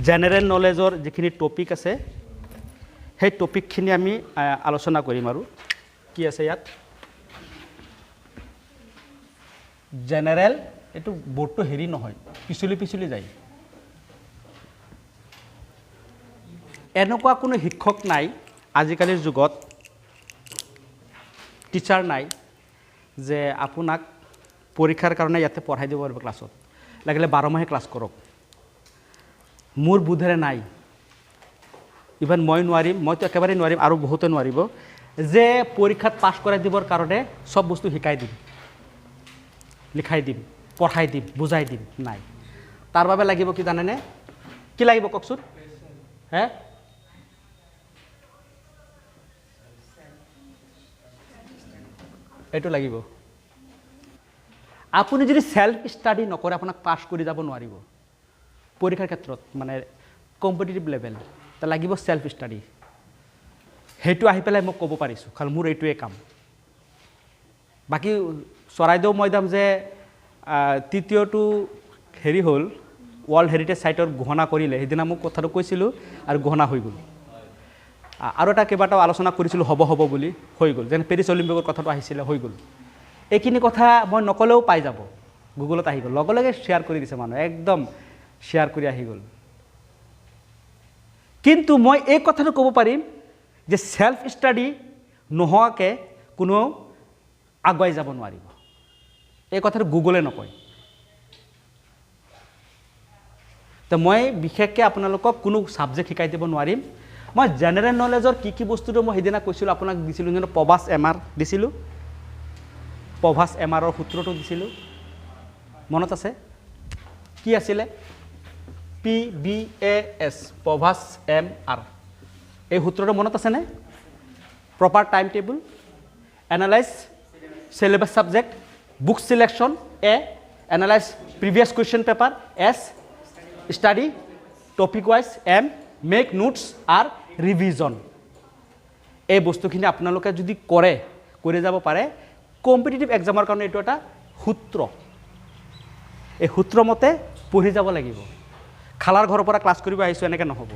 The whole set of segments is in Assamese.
জেনেৰেল নলেজৰ যিখিনি টপিক আছে সেই টপিকখিনি আমি আলোচনা কৰিম আৰু কি আছে ইয়াত জেনেৰেল এইটো বোৰ্ডটো হেৰি নহয় পিছলি যায় এনেকুৱা কোনো শিক্ষক নাই আজিকালিৰ যুগত টিচাৰ নাই যে আপোনাক পৰীক্ষাৰ কাৰণে ইয়াতে পঢ়াই দিব পাৰিব ক্লাছত লাগিলে 12 মাহে ক্লাছ কৰক মোৰ বুধেৰে নাই ইভেন মই নোৱাৰিম মইতো একেবাৰে নোৱাৰিম আৰু বহুতে নোৱাৰিব যে পৰীক্ষাত পাছ কৰাই দিবৰ কাৰণে সব বস্তু শিকাই দিম লিখাই দিম পঢ়াই দিম বুজাই দিম নাই তাৰ বাবে লাগিব কি জানেনে কি লাগিব ককচোন হে এইটো লাগিব আপুনি যদি সেলফ স্টাডি নকৰে আপোনাক পাছ কৰি যাব নোৱাৰিব পৰীক্ষাৰ ক্ষেত্ৰত মানে কম্পিটিটিভ লেভেল তা লাগিব সেলফ স্টাডি হেতু আহি পেলাই মই ক'ব পাৰিছো কাৰণ মোৰ এইটোৱে কাম বাকি চৰাইদেউ ময়দাম যে তৃতীয়টো হেৰি হ'ল ওয়াৰ্ল্ড হেৰিটেজ সাইটৰ ঘোষণা কৰিলে সেইদিনা মোক কথাটো কৈছিলো আৰু ঘোষণা হৈ গ'ল আৰু এটা কেইবাটাও আলোচনা কৰিছিলো হ'ব বুলি হৈ গ'ল যেন পেৰিছ অলিম্পিকৰ কথাটো আহিছিলে হৈ গ'ল এইখিনি কথা মই নকলেও পাই যাব গুগলত আহি গ'ল লগে লগে শেয়াৰ কৰি দিছে মানুহ একদম শেয়াৰ কৰি আহি গ'ল কিন্তু মই এই কথাটো ক'ব পাৰিম যে সেলফ স্টাডি নোহোৱাকে কোনো আগুৱাই যাব নোৱাৰিব এই কথাটো গুগলে নকয় তো মই বিশেষকৈ আপোনালোকক কোনো সাবজেক্ট শিকাই দিব নোৱাৰিম মই জেনেৰেল নলেজৰ কি বস্তুটো মই সেইদিনা কৈছিলোঁ আপোনাক দিছিলোঁ যেন পভাছ এমআৰ দিছিলোঁ পভাছ এমআৰৰ সূত্ৰটো দিছিলোঁ মনত আছে কি আছিলে PBAS পভাছ এমআৰ এই সূত্ৰটো মনত আছেনে proper time table analyse syllabus subject book selection A analyze previous question paper S study topic wise M make notes R revision এই বস্তুখিনি আপোনালোকে যদি কৰে কৰি যাব পাৰে কম্পিটিটিভ এক্সামৰ কাৰণে এটো এটা সূত্ৰ এই সূত্ৰ মতে পঢ়ি যাব লাগিব খালাৰ ঘৰৰ পৰা ক্লাছ কৰিব আহিছো এনেকে নহব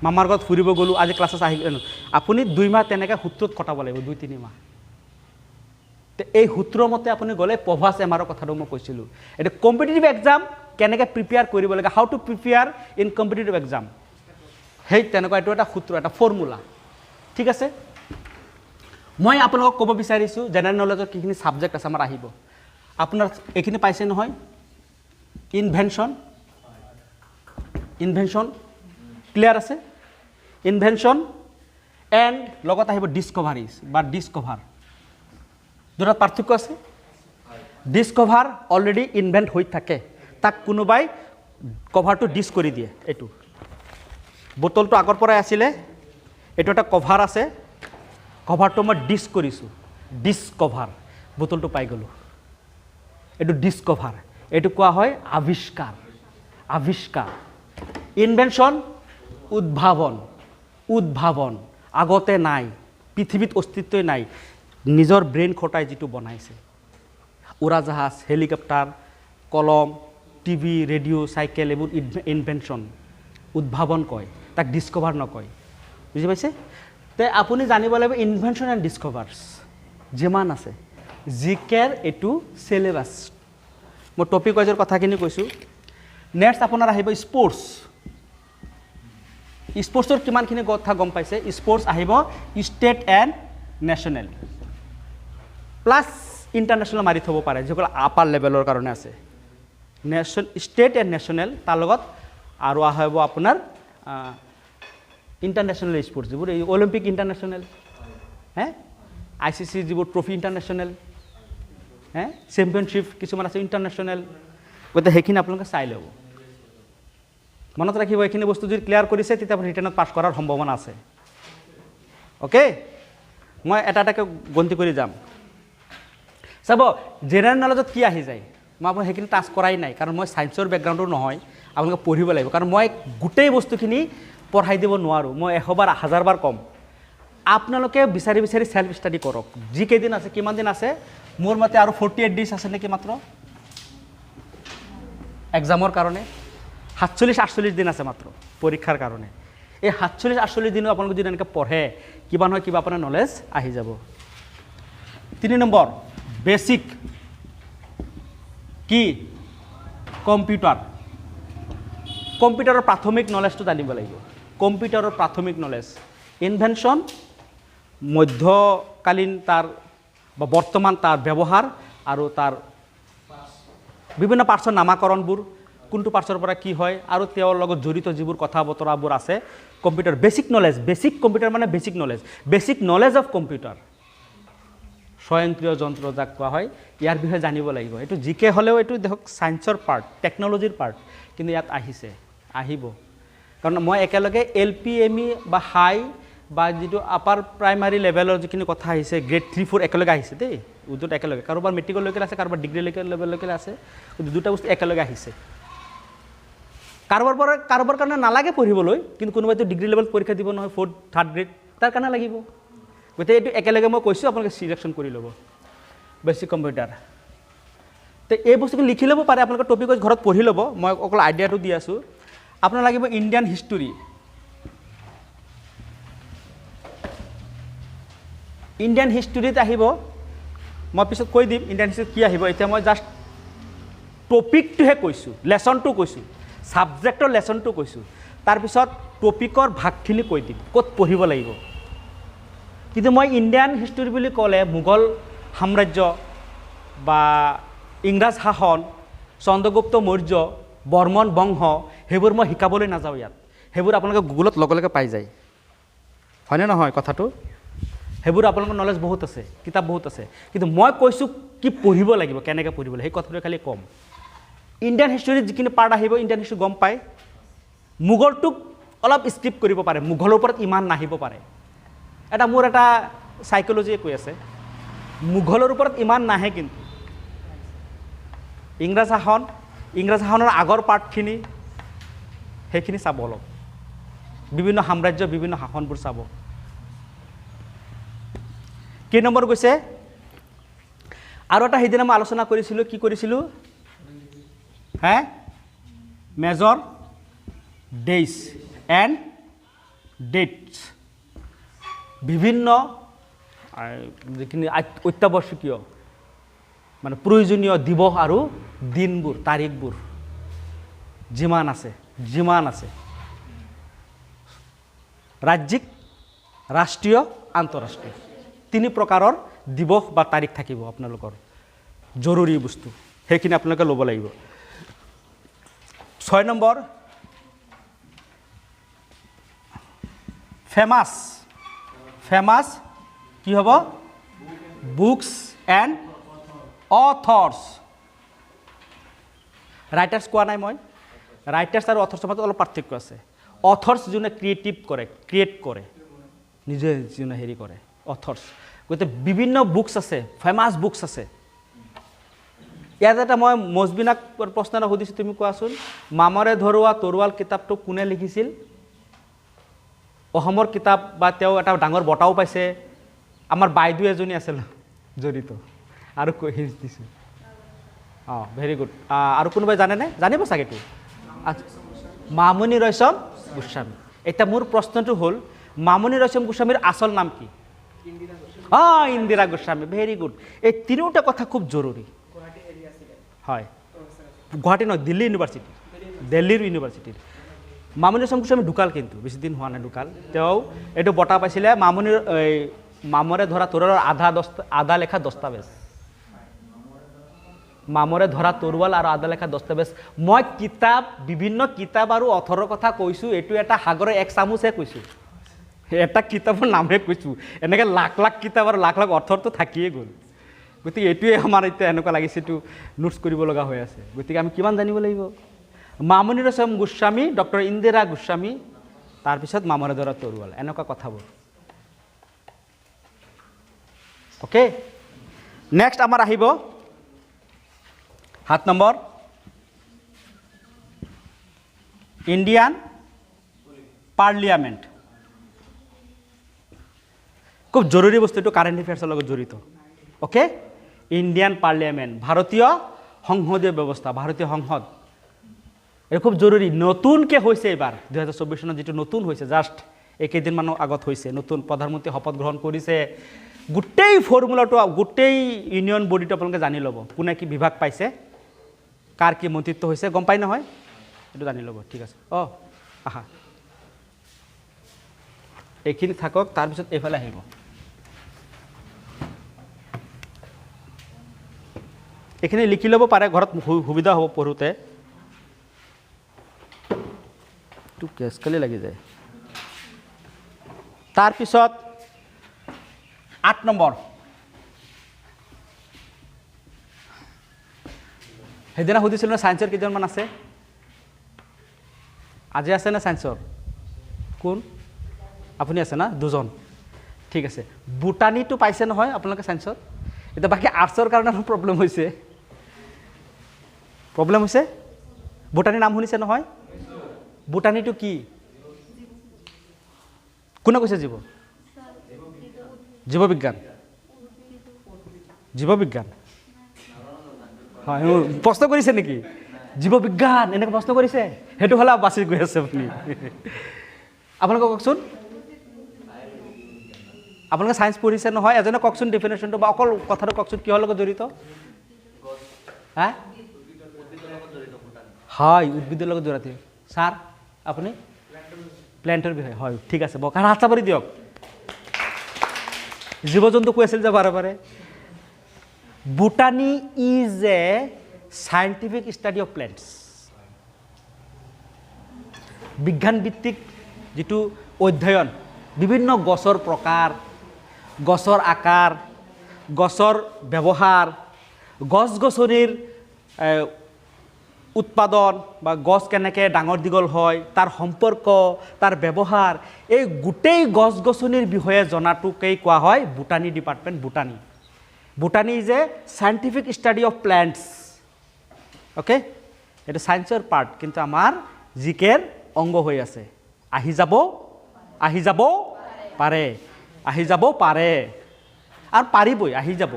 মামাৰ ঘৰত ফুৰিব গলো আজি ক্লাছছ আহি আপুনি 2 মাহ তেনেকে সূত্ৰত কটাব লাগিব 2-3 মাহ তে এই সূত্ৰ মতে আপুনি গলে পভাছ এমআৰৰ কথাটো মই কৈছিলো এটা কম্পিটিটিভ এক্সাম কেনেকে প্ৰিপেয়াৰ কৰিব লাগে how to prepare in competitive exam হেই তেনেকুৱা এটো এটা সূত্ৰ এটা ফৰ্মুলা ঠিক আছে মই আপোনাক ক'ব বিচাৰিছো জেনাৰেল নলেজৰ কিখিনি সাবজেক্ট আছে আমাৰ আহিব আপোনাৰ এখিনি পাইছে নহয় ইনভেনশন ক্লিয়াৰ আছে ইনভেনশন এন্ড লগত আহিব ডিসকভাৰিজ বা ডিসকভাৰ দুটা পাৰ্থক্য আছে ডিসকভাৰ অলৰেডি ইনভেন্ট হৈ থাকে তাক কোনোবাই কভাৰটো ডিস কৰি দিয়ে এটো বোতলটো আগৰ পৰাই আছিল এটো এটা কভাৰ আছে কভাৰটো মই ডিস কৰিছো ডিসকভাৰ বোতলটো পাই গলো এটো ডিসকভাৰ এটো কোৱা হয় আবিষ্কাৰ ইনভেনশন উদ্ভাৱন আগতে নাই পৃথিৱীত অস্তিত্বই নাই নিজৰ ব্ৰেইন খটাই যেটো বনাইছে উৰাজাহাজ হেলিকপ্টাৰ কলম টিভি ৰেডিঅ' সাইকেল এবোৰ ইনভেনশন উদ্ভাৱন কয় তাক ডিসকভাৰ নকয় বুজি পাইছে তে আপুনি জানিব লাগিব ইনভেনশন এন্ড ডিসকভাৰস যেমান আছে জিকেৰ এটো সিলেবাস মই টপিক ওয়াইজৰ কথাখিনি কৈছো নেক্সট আপোনাৰ আহিব স্পোৰ্টসৰ কিমানখিনি কথা গম পাইছে স্পোৰ্টস আহিব state and national plus international মাৰি থব পাৰে যেকল আপাৰ লেভেলৰ কাৰণে আছে স্টেট এন্ড ন্যাশনাল তাৰ লগত আৰু আহিব আপোনাৰ ইন্টাৰন্যাশনাল স্পোৰ্টস যিবোৰ অলিম্পিক ইন্টাৰন্যাশনাল আইসিসি যিবোৰ ট্ৰফি ইন্টাৰন্যাশনাল চেম্পিয়নশিপ কিছুমান আছে ইন্টাৰন্যাশনাল গতে হেখিনি আপোনালোকে চাই লব মনত ৰাখিব এইখিনি বস্তু যদি ক্লিয়াৰ কৰিছে তেতিয়া আপুনি ৰিটেনত পাছ কৰাৰ সম্ভাৱনা আছে ওকে মই এটা গন্তি কৰি যাম চাব জেনাৰেল নলেজত কি আহি যায় মই আপোনাক হেখিনি টাচ কৰাই নাই কাৰণ মই সায়েন্সৰ ব্যাকগ্ৰাউণ্ডৰ নহয় আপোনালোকে পঢ়িব লাগিব কাৰণ মই গোটেই বস্তুখিনি পঢ়াই দিব নোৱাৰো মই 100 বাৰ 1000 বাৰ কম আপোনালোকে বিচাৰি সেলফ স্টাডি কৰক যি কেদিন আছে কিমান দিন আছে মোৰ মতে আৰু 48 ডেজ আছে নেকি মাত্ৰ এক্সামৰ কাৰণে 47-48 দিন আছে মাত্ৰ পৰীক্ষাৰ কাৰণে। এই 47-48 দিনো আপোনালোকে যদি এনেকৈ পঢ়ে কিবা নহয় কিবা আপোনাৰ নলেজ আহি যাব। 3 নম্বৰ বেছিক কি কম্পিউটাৰ। কম্পিউটাৰৰ প্ৰাথমিক নলেজটো জানিব লাগিব। কম্পিউটাৰৰ প্ৰাথমিক নলেজ, ইনভেনশ্যন, মধ্যকালীন তাৰ বা বৰ্তমান তাৰ ব্যৱহাৰ আৰু তাৰ বিভিন্ন পাৰ্টছৰ নামাকৰণবোৰ, কোনটো পাৰ্টছৰ পৰা কি হয় আৰু তেওঁৰ লগত জড়িত যিবোৰ কথা বতৰাবোৰ আছে। Computer basic knowledge, basic computer মানে বেছিক নলেজ অফ কম্পিউটাৰ, স্বয়ংক্ৰিয় যন্ত্ৰ যাক কোৱা হয়, ইয়াৰ বিষয়ে জানিব লাগিব। এইটো জিকে হ'লেও এইটো দেখক ছায়েন্সৰ পাৰ্ট, টেকন'লজিৰ পাৰ্ট, কিন্তু ইয়াত আহিব। কাৰণ মই একেলগে LP ME বা হাই বা যিটো আপাৰ প্ৰাইমাৰী লেভেলৰ যিখিনি কথা আহিছে, গ্ৰেড 3, 4 একেলগে আহিছে দেই, দুটা একেলগে, কাৰোবাৰ মেট্ৰিকলৈকে আছে, কাৰোবাৰ ডিগ্ৰীলৈকে লেভেললৈকে আছে, দুটা বস্তু একেলগে আহিছে। কাৰোবাৰ কাৰণে নালাগে পঢ়িবলৈ, কিন্তু কোনোবাইতো ডিগ্ৰী লেভেল পৰীক্ষা দিব নহয়, 4th 3rd গ্ৰেড, তাৰ কাৰণে লাগিব। গতিকে এইটো একেলগে মই কৈছোঁ, আপোনালোকে চিলেকশ্যন কৰি ল'ব বেছিক কম্পিউটাৰ। তো এই বস্তুখিনি লিখি ল'ব পাৰে, আপোনালোকে টপিক ঘৰত পঢ়ি ল'ব, মই অকল আইডিয়াটো দি আছোঁ। আপোনাৰ লাগিব ইণ্ডিয়ান হিষ্টৰী। ইণ্ডিয়ান হিষ্টৰীত আহিব, মই পিছত কৈ দিম ইণ্ডিয়ান হিষ্ট্ৰীত কি আহিব। এতিয়া মই জাষ্ট টপিকটোহে কৈছোঁ, লেচনটো কৈছোঁ, ছাবজেক্টৰ লেচনটো কৈছোঁ, তাৰপিছত টপিকৰ ভাগখিনি কৈ দিম, ক'ত পঢ়িব লাগিব। কিন্তু মই ইণ্ডিয়ান হিষ্টৰী বুলি ক'লে মোগল সাম্ৰাজ্য বা ইংৰাজ শাসন, চন্দ্ৰগুপ্ত মৌৰ্য, বৰ্মন বংশ, সেইবোৰ মই শিকাবলৈ নাযাওঁ ইয়াত। সেইবোৰ আপোনালোকে গুগলত লগে লগে পাই যায়, হয়নে নহয় কথাটো? সেইবোৰ আপোনালোকৰ নলেজ বহুত আছে, কিতাপ বহুত আছে, কিন্তু মই কৈছোঁ কি পঢ়িব লাগিব, কেনেকৈ পঢ়িব লাগিব, সেই কথাটো খালি কম। ইণ্ডিয়ান হিষ্টৰীত যিখিনি পাৰ্ট আহিব, ইণ্ডিয়ান হিষ্টৰী গম পায়। মোগলটোক অলপ স্কিপ কৰিব পাৰে, মোগলৰ ওপৰত ইমান নাহিব পাৰে। মোৰ এটা চাইক'লজিয়ে কৈ আছে, মোগলৰ ওপৰত ইমান নাহে, কিন্তু ইংৰাজ শাসনৰ আগৰ পাৰ্টখিনি সেইখিনি চাব অলপ, বিভিন্ন সাম্ৰাজ্য, বিভিন্ন শাসনবোৰ চাব। কেই নম্বৰ গৈছে? আৰু এটা সেইদিনা মই আলোচনা কৰিছিলোঁ, কি কৰিছিলোঁ? মেজৰ ডেইজ এণ্ড ডেটছ, বিভিন্ন যিখিনি অত্যাৱশ্যকীয় মানে প্ৰয়োজনীয় দিৱস আৰু দিনবোৰ, তাৰিখবোৰ যিমান আছে, ৰাজ্যিক, ৰাষ্ট্ৰীয়, আন্তঃৰাষ্ট্ৰীয়, 3 প্ৰকাৰৰ দিৱস বা তাৰিখ থাকিব আপোনালোকৰ, জৰুৰী বস্তু, সেইখিনি আপোনালোকে ল'ব লাগিব। 6 নম্বৰ ফেমাছ কি হ'ব? Books and অথৰ্ছ। ৰাইটাৰ্ছ কোৱা নাই মই, ৰাইটাৰ্ছ আৰু অথৰ্ছৰ মাজত অলপ পাৰ্থক্য আছে। অথৰ্ছ যোনে ক্ৰিয়েট কৰে, নিজে যোনে হেৰি কৰে, অথৰ্ছ। গতিকে বিভিন্ন বুকছ আছে, ফেমাছ বুকছ আছে। ইয়াত এটা মই মজবিনাক প্ৰশ্ন এটা সুধিছোঁ, তুমি কোৱাচোন, মামৰে ধৰোৱা তৰোৱাল কিতাপটো কোনে লিখিছিল? অসমৰ কিতাপ, বা তেওঁ এটা ডাঙৰ বঁটাও পাইছে, আমাৰ বাইদেউ এজনী আছিল জড়িত, আৰু কৈ দিছোঁ। Very good. আৰু কোনোবাই জানেনে? জানিব চাগেতো। মামণি ৰয়ছম গোস্বামী। এতিয়া মোৰ প্ৰশ্নটো হ'ল, মামণি ৰয়ছম গোস্বামীৰ আচল নাম কি? ইন্দিৰা গোস্বামী। Very good. এই তিনিওটা কথা খুব জৰুৰী। হয়, গুৱাহাটী নহয়, দিল্লীৰ ইউনিভাৰ্চিটিৰ। মামণি ৰয়ছম গোস্বামী ঢুকাল, কিন্তু বেছি দিন হোৱা নাই ঢুকাল। তেওঁ এইটো বঁটা পাইছিলে মামৰে ধৰা তৰোৱালৰ আধা লেখা দস্তাবেজ। মামৰে ধৰা তৰোৱাল আৰু আধা লেখা দস্তাবেজ। মই বিভিন্ন কিতাপ আৰু অথৰৰ কথা কৈছোঁ, এইটো এটা সাগৰৰ এক চামুচহে কৈছোঁ, এটা কিতাপৰ নামহে কৈছোঁ। এনেকৈ লাখ লাখ কিতাপ আৰু লাখ লাখ অৰ্থৰটো থাকিয়ে গ'ল। গতিকে এইটোৱে আমাৰ এতিয়া এনেকুৱা লাগিছে, এইটো নোটছ কৰিব লগা হৈ আছে। গতিকে আমি কিমান জানিব লাগিব? মামণি ৰয়ছম গোস্বামী, ডক্টৰ ইন্দিৰা গোস্বামী, তাৰপিছত মামৰে ধৰা তৰোৱাল, এনেকুৱা কথাবোৰ। অ'কে, নেক্সট আমাৰ আহিব 7 নম্বৰ, ইণ্ডিয়ান পাৰ্লিয়ামেণ্ট। খুব জৰুৰী বস্তুটো, কাৰেণ্ট এফেয়াৰ্ছৰ লগত জড়িত। অ'কে, ইণ্ডিয়ান পাৰ্লিয়ামেণ্ট, ভাৰতীয় সংসদীয় ব্যৱস্থা, ভাৰতীয় সংসদ। এইটো খুব জৰুৰী নতুনকৈ হৈছে এইবাৰ 2024 চনত যিটো নতুন হৈছে জাষ্ট এইকেইদিনমানৰ আগত হৈছে নতুন প্ৰধানমন্ত্ৰী শপত গ্ৰহণ কৰিছে গোটেই ফৰ্মুলাটো গোটেই ইউনিয়ন বডিটো আপোনালোকে জানি ল'ব কোনে কি বিভাগ পাইছে কাৰ কি মন্ত্ৰিত্ব হৈছে গম পাই নহয় এইটো জানি ল'ব ঠিক আছে আহা এইখিনি থাকক তাৰপিছত এইফালে আহিব এইখিনি লিখি ল'ব পাৰে ঘৰত সুবিধা হ'ব পঢ়োঁতে এইটো কেছকালি লাগি যায় তাৰপিছত 8 নম্বৰ সেইদিনা সুধিছিলোঁ ছায়েন্সৰ কেইজনমান আছে আজি আছে নে ছায়েন্সৰ কোন আপুনি আছে না দুজন ঠিক আছে বুটানীটো পাইছে নহয় আপোনালোকে ছায়েন্সত এতিয়া বাকী আৰ্টছৰ কাৰণে প্ৰব্লেম হৈছে বুটানী নাম শুনিছে নহয় বুটানীটো কি কোনে কৈছে জীৱবিজ্ঞান হয় প্ৰশ্ন কৰিছে নেকি জীৱবিজ্ঞান এনেকৈ প্ৰশ্ন কৰিছে সেইটো হ'লে বাচি গৈ আছে আপুনি আপোনালোকে কওকচোন আপোনালোকে ছায়েন্স পঢ়িছে নহয় এজনে কওকচোন ডেফিনেশ্যনটো বা অকল কথাটো কওকচোন কিহৰ লগত জড়িত হা হয় উদ্ভিদৰ লগত জড়িত ছাৰ আপুনি প্লেণ্টৰ বিষয়ে হয় ঠিক আছে বকা হাত চাপৰি দিয়ক জীৱ জন্তু কৈ আছিল যে বাৰে বাৰে botany is a scientific study of plants বিজ্ঞান ভিত্তিক যিটো অধ্যয়ন বিভিন্ন গছৰ প্ৰকাৰ গছৰ আকাৰ গছৰ ব্যৱহাৰ গছ-গছনিৰ উৎপাদন বা গছ কেনেকৈ ডাঙৰ দীঘল হয় তাৰ সম্পৰ্ক তাৰ ব্যৱহাৰ এই গোটেই গছ-গছনিৰ বিষয়ে জনাটোকেই কোৱা হয় botany department botany is a scientific study of plants okay এইটো ছায়েন্সৰ পাৰ্ট কিন্তু আমাৰ জিকেৰ অংগ হৈ আছে আহি যাব পাৰে আৰু পাৰিবই আহি যাব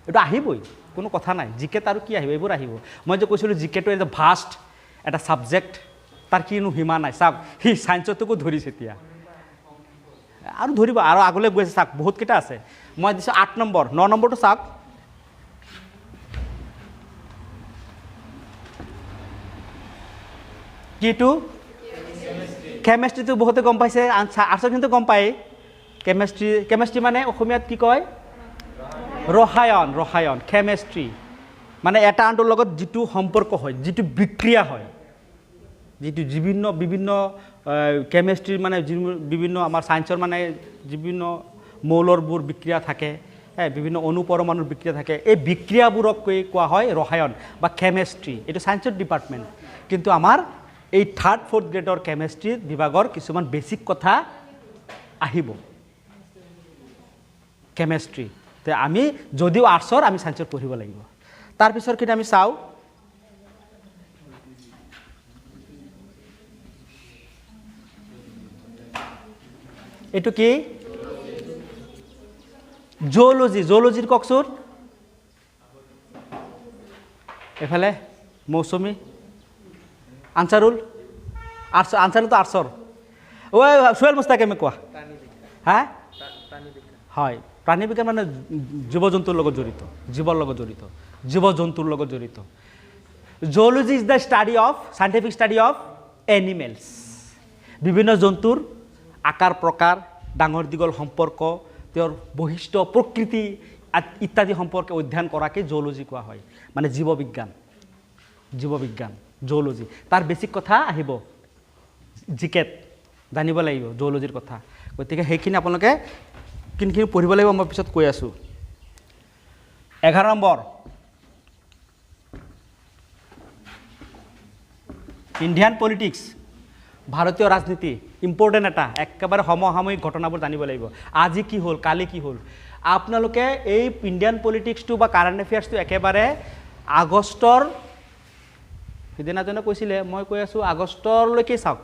এইটো আহিবই কোনো কথা নাই জিকেত আৰু কি আহিব এইবোৰ আহিব মই যে কৈছিলোঁ জিকেটো এজ এ ভাষ্ট এটা ছাবজেক্ট তাৰ কিনো সীমা নাই চাওক সি ছায়েন্সতকো ধৰিছে এতিয়া আৰু ধৰিব আৰু আগলৈ গৈ আছে চাওক বহুতকেইটা আছে মই দিছোঁ 8 নম্বৰ 9 নম্বৰটো চাওক কিটো কেমেষ্ট্ৰিটো বহুতে গম পাইছে আৰ্টছৰ কিন্তু গম পায় কেমেষ্ট্ৰি মানে অসমীয়াত কি কয় ৰসায়ন কেমেষ্ট্ৰি মানে এটা আনটোৰ লগত যিটো সম্পৰ্ক হয় যিটো বিক্ৰিয়া হয় যিটো বিভিন্ন কেমেষ্ট্ৰিৰ মানে বিভিন্ন আমাৰ ছায়েন্সৰ মানে বিভিন্ন মৌলৰবোৰ বিক্ৰিয়া থাকে বিভিন্ন অনুপৰমাণুৰ বিক্ৰিয়া থাকে এই বিক্ৰিয়াবোৰক কোৱা হয় ৰসায়ন বা কেমেষ্ট্ৰি এইটো ছায়েন্সৰ ডিপাৰ্টমেণ্ট কিন্তু আমাৰ এই 3rd 4th গ্ৰেডৰ কেমেষ্ট্ৰি বিভাগৰ কিছুমান বেছিক কথা আহিব কেমেষ্ট্ৰি তে আমি যদিও আৰ্টছৰ আমি ছায়েন্সৰ পঢ়িব লাগিব তাৰপিছৰ কিন্তু আমি চাওঁ এইটো কি জুলজিৰ কওকচোন এফালে মৌচুমী আনচাৰুল আনচাৰুলটো আৰ্টছৰ সোহেল মুস্তাকিমে কোৱা হা হয় প্ৰাণী বিজ্ঞান মানে জীৱ জন্তুৰ লগত জড়িত zoology is the scientific study of animals বিভিন্ন জন্তুৰ আকাৰ প্ৰকাৰ ডাঙৰ দীঘল সম্পৰ্ক তেওঁৰ বৈশিষ্ট্য প্ৰকৃতি ইত্যাদি সম্পৰ্কে অধ্যয়ন কৰাকে জুলজি কোৱা হয় মানে জীৱ বিজ্ঞান জুলজি তাৰ বেছিক কথা আহিব জিকেট জানিব লাগিব জুলজিৰ কথা গতিকে সেইখিনি আপোনালোকে কিনখিনি পঢ়িব লাগিব মই পিছত কৈ আছোঁ 11 নম্বৰ ইণ্ডিয়ান পলিটিক্স ভাৰতীয় ৰাজনীতি ইম্পৰ্টেণ্ট এটা একেবাৰে সমসাময়িক ঘটনাবোৰ জানিব লাগিব আজি কি হ'ল কালি কি হ'ল আপোনালোকে এই ইণ্ডিয়ান পলিটিক্সটো বা কাৰেণ্ট এফেয়াৰ্ছটো একেবাৰে আগষ্টৰ সিদিনাজনে কৈছিলে মই কৈ আছোঁ আগষ্টলৈকে চাওক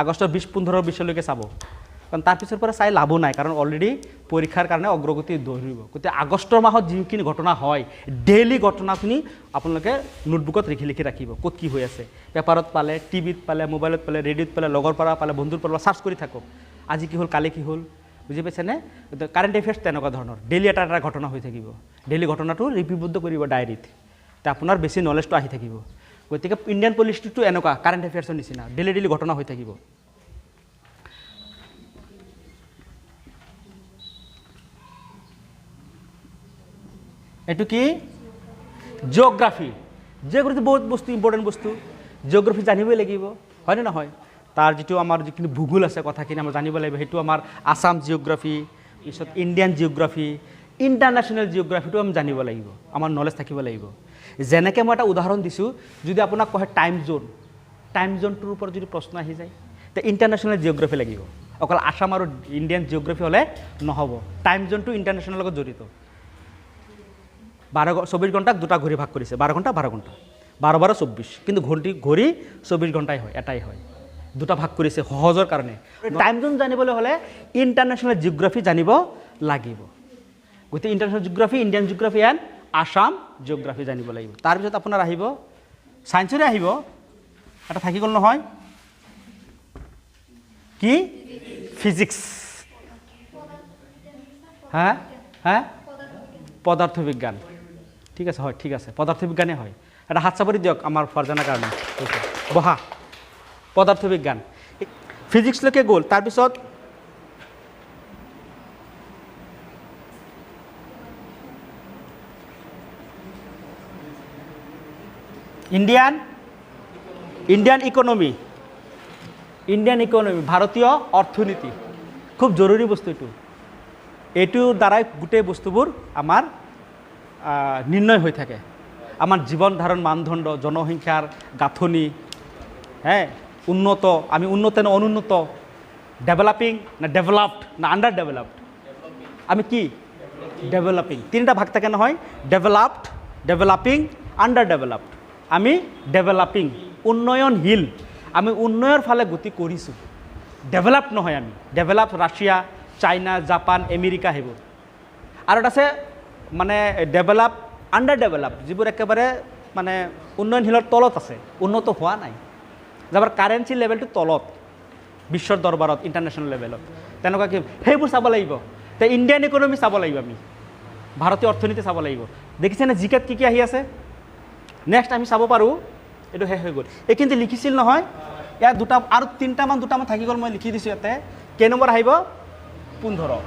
আগষ্টৰ 20-15-20লৈকে চাব কাৰণ তাৰপিছৰ পৰা চাই লাভো নাই, কাৰণ অলৰেডি পৰীক্ষাৰ কাৰণে অগ্ৰগতি ধৰিব। গতিকে আগষ্টৰ মাহত যিখিনি ঘটনা হয়, ডেইলি ঘটনাখিনি আপোনালোকে নোটবুকত লিখি ৰাখিব, ক'ত কি হৈ আছে। পেপাৰত পালে, টিভিত পালে, মোবাইলত পালে, ৰেডিঅ'ত পালে, লগৰ পৰা পালে, বন্ধুৰ পৰা চাৰ্চ কৰি থাকক, আজি কি হ'ল, কালি কি হ'ল, বুজি পাইছেনে? কাৰেণ্ট এফেয়াৰ্ছ তেনেকুৱা ধৰণৰ, ডেইলি এটা ঘটনা হৈ থাকিব, ডেইলি ঘটনাটো লিপিবদ্ধ কৰিব ডায়েৰীত, তে আপোনাৰ বেছি নলেজটো আহি থাকিব। গতিকে ইণ্ডিয়ান পলিটিক্সটো এনেকুৱা কাৰেণ্ট এফেয়াৰ্ছৰ নিচিনা, ডেইলি ঘটনা হৈ থাকিব। এইটো কি? জিঅ'গ্ৰাফি। জিঅ'গ্ৰাফি বহুত বস্তু, ইম্পৰ্টেণ্ট বস্তু, জিঅ'গ্ৰাফি জানিবই লাগিব, হয়নে নহয়? তাৰ যিটো আমাৰ যিখিনি ভূগোল আছে, কথাখিনি আমাৰ জানিব লাগিব। সেইটো আমাৰ আছাম জিঅ'গ্ৰাফি, পিছত ইণ্ডিয়ান জিঅ'গ্ৰাফি, ইণ্টাৰনেশ্যনেল জিঅ'গ্ৰাফিটো আমি জানিব লাগিব, আমাৰ নলেজ থাকিব লাগিব। যেনেকৈ মই এটা উদাহৰণ দিছোঁ, যদি আপোনাক কয় টাইম জ'নটোৰ ওপৰত যদি প্ৰশ্ন আহি যায়, তে ইণ্টাৰনেশ্যনেল জিঅ'গ্ৰাফি লাগিব। অকল আছাম আৰু ইণ্ডিয়ান জিঅ'গ্ৰাফি হ'লে নহ'ব, টাইম জ'নটো ইণ্টাৰনেশ্যনেলৰ লগত জড়িত। 24 ঘণ্টাক দুটা ঘড়ী ভাগ কৰিছে, 12 ঘণ্টা 12 ঘণ্টা, 12 12 24, কিন্তু ঘড়ী 24 ঘণ্টাই হয়, এটাই হয়, দুটা ভাগ কৰিছে সহজৰ কাৰণে। টাইম জোন জানিবলৈ হ'লে ইণ্টাৰনেশ্যনেল জিঅ'গ্ৰাফি জানিব লাগিব। গতিকে international geography, Indian geography and Assam geography জানিব লাগিব। তাৰপিছত আপোনাৰ আহিব ছায়েন্সৰে আহিব, এটা থাকি গ'ল নহয়, কি? ফিজিক্স। হা হা পদাৰ্থ বিজ্ঞান, ঠিক আছে, হয়, ঠিক আছে, পদাৰ্থ বিজ্ঞানেই হয়। এটা হাত চাপৰি দিয়ক আমাৰ ফাৰজানাৰ কাৰণে, বহা। পদাৰ্থ বিজ্ঞান, ফিজিক্সলৈকে গ'ল। তাৰপিছত ইণ্ডিয়ান ইকনমি, ভাৰতীয় অৰ্থনীতি, খুব জৰুৰী বস্তু এইটো। এইটোৰ দ্বাৰাই গোটেই বস্তুবোৰ আমাৰ নিৰ্ণয় হৈ থাকে। আমাৰ জীৱন ধাৰণ মানদণ্ড, জনসংখ্যাৰ গাঁথনি, উন্নত, আমি উন্নত নে অনুন্নত, ডেভেলপিং না ডেভেলপড না আণ্ডাৰ ডেভেলপড, আমি কি? ডেভেলপিং। তিনিটা ভাগ থাকে নহয়, ডেভেলপড, ডেভেলপিং, আণ্ডাৰ ডেভেলপড। আমি ডেভেলপিং, উন্নয়নশীল, আমি উন্নয়নৰ ফালে গতি কৰিছোঁ, ডেভেলপড নহয় আমি। Develop Russia, China, Japan, America, সেইবোৰ। আৰু এটা আছে মানে ডেভেলপ, আণ্ডাৰ ডেভেলপ, যিবোৰ একেবাৰে মানে উন্নয়নশীলৰ তলত আছে, উন্নত হোৱা নাই, যাৰ কাৰেঞ্চি লেভেলটো তলত, বিশ্বৰ দৰবাৰত, ইণ্টাৰনেশ্যনেল লেভেলত, তেনেকুৱা কি, সেইবোৰ চাব লাগিব। তে ইণ্ডিয়ান ইকনমি চাব লাগিব, আমি ভাৰতীয় অৰ্থনীতি চাব লাগিব। দেখিছেনে জিকেত কি কি আহি আছে? নেক্সট আমি চাব পাৰোঁ, এইটো শেষ হৈ গ'ল। এইখিনিতে লিখিছিল নহয়, ইয়াত দুটা আৰু দুটামান থাকি গ'ল, মই লিখি দিছোঁ ইয়াতে। কেই নম্বৰ আহিব? 15।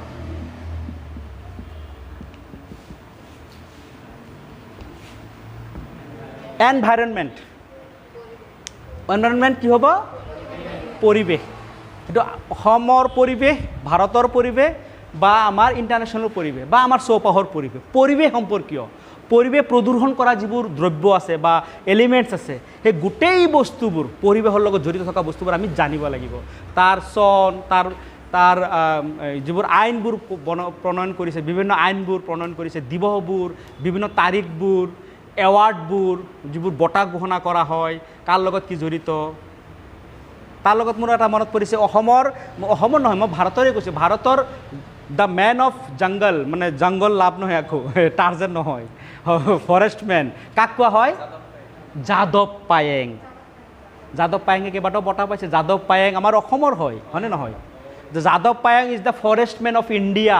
এনভাইৰনমেণ্ট কি হ'ব? পৰিৱেশ। এইটো অসমৰ পৰিৱেশ, ভাৰতৰ পৰিৱেশ, বা আমাৰ ইণ্টাৰনেশ্যনেল পৰিৱেশ, বা আমাৰ চৌপাশৰ পৰিৱেশ, পৰিৱেশ সম্পৰ্কীয়, পৰিৱেশ প্ৰদূষণ কৰা যিবোৰ দ্ৰব্য আছে বা এলিমেণ্টছ আছে, সেই গোটেই বস্তুবোৰ, পৰিৱেশৰ লগত জড়িত থকা বস্তুবোৰ আমি জানিব লাগিব। তাৰ চন, তাৰ যিবোৰ আইনবোৰ প্ৰণয়ন কৰিছে, বিভিন্ন আইনবোৰ প্ৰণয়ন কৰিছে, দিৱসবোৰ, বিভিন্ন তাৰিখবোৰ, এৱাৰ্ডবোৰ, যিবোৰ বঁটা ঘোষণা কৰা হয়, কাৰ লগত কি জড়িত। তাৰ লগত মোৰ এটা মনত পৰিছে, অসমৰ নহয়, মই ভাৰতৰে কৈছোঁ, ভাৰতৰ দ্য মেন অফ জংগল, মানে জংগল লাভ নহয়, আকৌ টাৰ্জান নহয়, ফৰেষ্ট মেন, কাক কোৱা হয়? যাদৱ পায়েং। যাদৱ পায়েঙে কেইবাটাও বঁটা পাইছে। যাদৱ পায়েং আমাৰ অসমৰ হয়নে নহয়? যাদৱ Payeng is the forest man of India.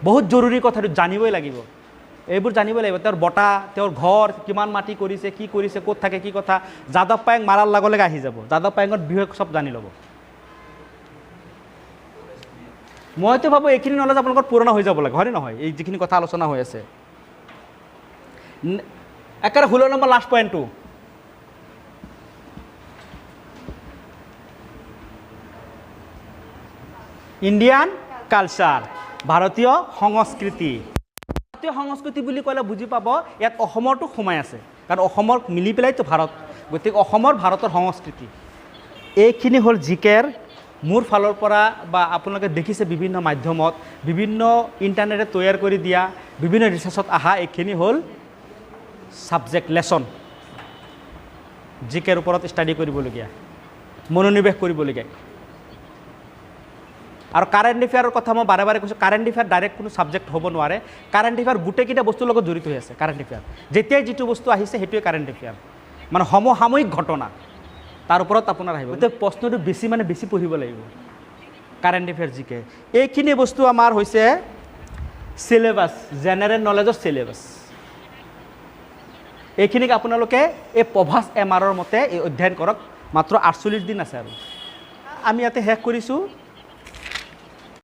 বহুত জৰুৰী কথাটো, জানিবই লাগিব, এইবোৰ জানিব লাগিব। তেওঁৰ বঁটা, তেওঁৰ ঘৰ, কিমান মাটি কৰিছে, কি কৰিছে, ক'ত থাকে, কি কথা। যাদৱ পায়েং মাৰাৰ লগে লগে আহি যাব, যাদৱ পায়েঙৰ বিষয়ে চব জানি ল'ব। মইতো ভাবোঁ এইখিনি নলেজ আপোনালোকৰ পুৰণা হৈ যাব লাগে, হয়নে নহয়? এই যিখিনি কথা আলোচনা হৈ আছে, একেবাৰে 16 নম্বৰ লাষ্ট পইণ্টটো, ইণ্ডিয়ান কালচাৰ, ভাৰতীয় সংস্কৃতি। ভাৰতীয় সংস্কৃতি বুলি ক'লে বুজি পাব, ইয়াত অসমৰটো সোমাই আছে, কাৰণ অসমৰ মিলি পেলাইতো ভাৰত, গতিকে ভাৰতৰ সংস্কৃতি। এইখিনি হ'ল জিকেৰ মোৰ ফালৰ পৰা, বা আপোনালোকে দেখিছে বিভিন্ন মাধ্যমত, বিভিন্ন ইণ্টাৰনেটে তৈয়াৰ কৰি দিয়া, বিভিন্ন ৰিচাৰ্চত অহা, এইখিনি হ'ল ছাবজেক্ট লেচন, জিকেৰ ওপৰত ষ্টাডি কৰিবলগীয়া, মনোনিৱেশ কৰিবলগীয়া। আৰু কাৰেণ্ট এফেয়াৰৰ কথা মই বাৰে বাৰে কৈছোঁ কাৰেণ্ট এফেয়াৰ ডাইৰেক্ট কোনো ছাবজেক্ট হ'ব নোৱাৰে কাৰেণ্ট এফেয়াৰ গোটেইকেইটা বস্তুৰ লগত জড়িত হৈ আছে কাৰেণ্ট এফেয়াৰ যেতিয়াই যিটো বস্তু আহিছে সেইটোৱে কাৰেণ্ট এফেয়াৰ মানে সমসাময়িক ঘটনা তাৰ ওপৰত আপোনাৰ আহিব গতিকে প্ৰশ্নটো বেছি মানে বেছি পঢ়িব লাগিব কাৰেণ্ট এফেয়াৰ জিকে এইখিনি বস্তু আমাৰ হৈছে চিলেবাছ জেনেৰেল নলেজৰ চিলেবাছ এইখিনিক আপোনালোকে এই প্ৰভাস এম আৰৰ মতে এই অধ্যয়ন কৰক মাত্ৰ 48 দিন আছে আৰু আমি ইয়াতে শেষ কৰিছোঁ